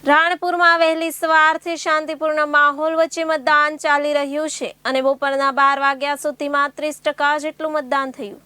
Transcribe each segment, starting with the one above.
રાણપુરમાં વહેલી સવારથી શાંતિપૂર્ણ માહોલ વચ્ચે મતદાન ચાલી રહ્યું છે અને બપોરના 12 વાગ્યા સુધીમાં 30% જેટલું મતદાન થયું।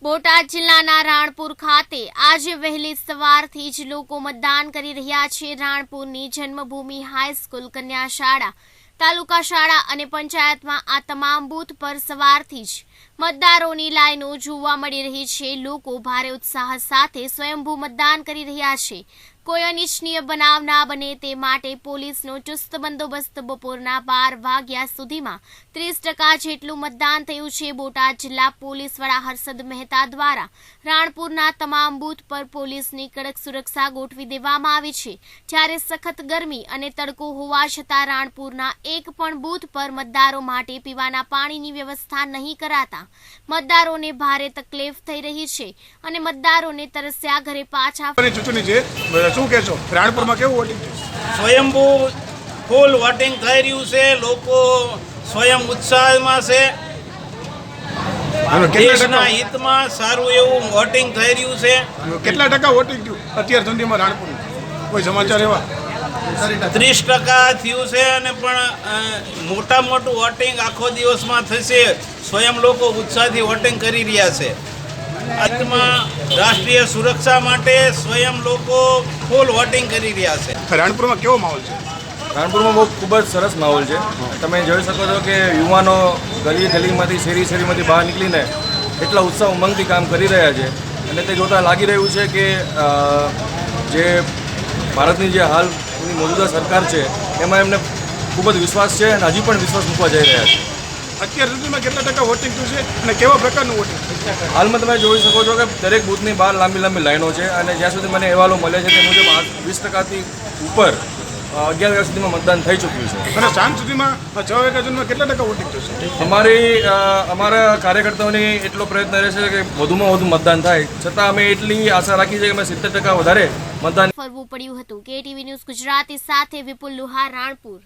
બોટાદ જિલ્લાના રાણપુર ખાતે આજે વહેલી સવારથી જ લોકો મતદાન કરી રહ્યા છે। રાણપુરની જન્મભૂમિ હાઈસ્કૂલ, કન્યા શાળા, તાલુકા શાળા અને પંચાયતમાં આ તમામ બૂથ પર સવારથી જ મતદારોની લાઈનો જોવા મળી રહી છે। લોકો ભારે ઉત્સાહ સાથે સ્વયંભૂ મતદાન કરી રહ્યા છે। કોઈ અનિચ્છનીય બનાવ ના બને તે માટે પોલીસનો ચુસ્ત બંદોબસ્ત બપોરના 12 વાગ્યા સુધીમાં 30% જેટલું મતદાન થયું છે। બોટાદ જિલ્લા પોલીસ વડા હર્ષદ મહેતા દ્વારા રાણપુરના તમામ બૂથ પર પોલીસની કડક સુરક્ષા ગોઠવી દેવામાં આવી છે। જ્યારે સખત ગરમી અને તડકો હોવા છતાં રાણપુરના એક પણ બૂથ પર મતદારો માટે પીવાના પાણીની વ્યવસ્થા નહીં કરાતા મતદારોને ભારે તકલીફ થઈ રહી છે અને મતદારોને તરસ્યા ઘરે પાછા શું કહેશો? રાણપુરમાં કેવું વોટિંગ છે? સ્વયંભૂ ફૂલ વોટિંગ થઈ રહ્યું છે। લોકો સ્વયં ઉત્સાહમાં છે। દેશના હિતમાં સારું એવું વોટિંગ થઈ રહ્યું છે। કેટલા ટકા વોટિંગ થયું અત્યાર સુધીમાં રાણપુર? કોઈ સમાચાર એવા? 30% થયું છે અને પણ મોટું વોટિંગ આખો દિવસમાં થશે। સ્વયં લોકો ઉત્સાહથી વોટિંગ કરી રહ્યા છે। અંતમાં રાષ્ટ્રીય સુરક્ષા માટે સ્વયં લોકો ફૂલ વોટિંગ કરી રહ્યા છે। રાણપુરમાં કેવો માહોલ છે? રાણપુરમાં ખૂબ જ સરસ માહોલ છે। તમે જોઈ શકો છો કે યુવાનો ગલીમાંથી શેરીમાંથી બહાર નીકળીને એટલા ઉત્સાહ ઉમંગથી કામ કરી રહ્યા છે અને તે જોતાં લાગી રહ્યું છે કે જે ભારતની જે હાલની મોજૂદા સરકાર છે એમાં એમને ખૂબ જ વિશ્વાસ છે અને હજી પણ વિશ્વાસ મૂકવા જઈ રહ્યા છે। અત્યાર સુધીમાં કેટલા ટકા વોટિંગ થયું છે અને કેવા પ્રકારનું વોટિંગ? હાલમાં તમે જોઈ શકો છો કે દરેક બૂથની બહાર લાંબી લાઈનો છે અને જ્યાં સુધી મને અહેવાલો મળે છે તે મુજબ 20%થી ઉપર 11 વાગ્યા સુધીમાં મતદાન થઈ ચૂક્યું છે। અને સાંજ સુધીમાં 6 વાગ્યા સુધીમાં કેટલા ટકા વોટિંગ થશે? અમારા કાર્યકર્તાઓની એટલો પ્રયત્ન રહેશે કે વધુમાં વધુ મતદાન થાય, છતાં અમે એટલી આશા રાખી છે કે અમે 70% વધારે મતદાન ફરવું પડ્યું હતું। KTV ન્યૂઝ ગુજરાતી સાથે વિપુલ લુહાર, રાણપુર।